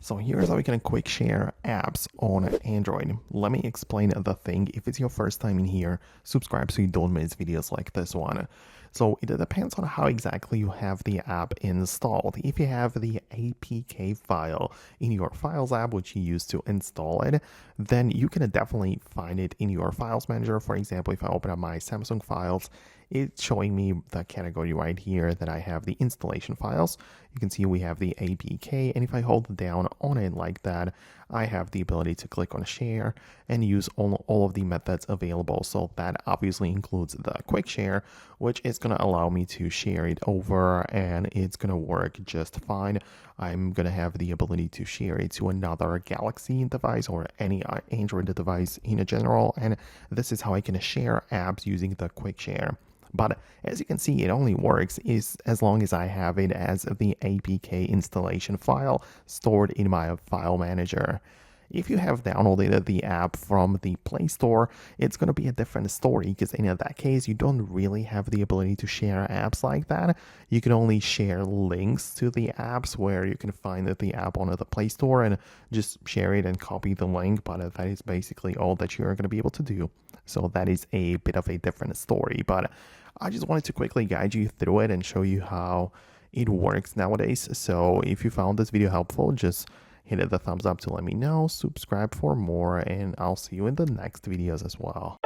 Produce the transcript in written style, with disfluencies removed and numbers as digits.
So here's how we can quick share apps on Android. Let me explain the thing. If it's your first time in here, subscribe so you don't miss videos like this one. So it depends on how exactly you have the app installed. If you have the APK file in your Files app, which you use to install it, then you can definitely find it in your Files Manager. For example, if I open up my Samsung files, it's showing me the category right here that I have the installation files. You can see we have the APK, and if I hold down on it like that, I have the ability to click on share and use all of the methods available. So that obviously includes the quick share, which is going to allow me to share it over and it's going to work just fine. I'm going to have the ability to share it to another Galaxy device or any Android device in general. And this is how I can share apps using the quick share. But as you can see, it only works as long as I have it as the APK installation file stored in my file manager. If you have downloaded the app from the Play Store, it's going to be a different story because in that case, you don't really have the ability to share apps like that. You can only share links to the apps where you can find the app on the Play Store and just share it and copy the link, but that is basically all that you're going to be able to do. So that is a bit of a different story, but I just wanted to quickly guide you through it and show you how it works nowadays. So if you found this video helpful, just hit the thumbs up to let me know, subscribe for more, and I'll see you in the next videos as well.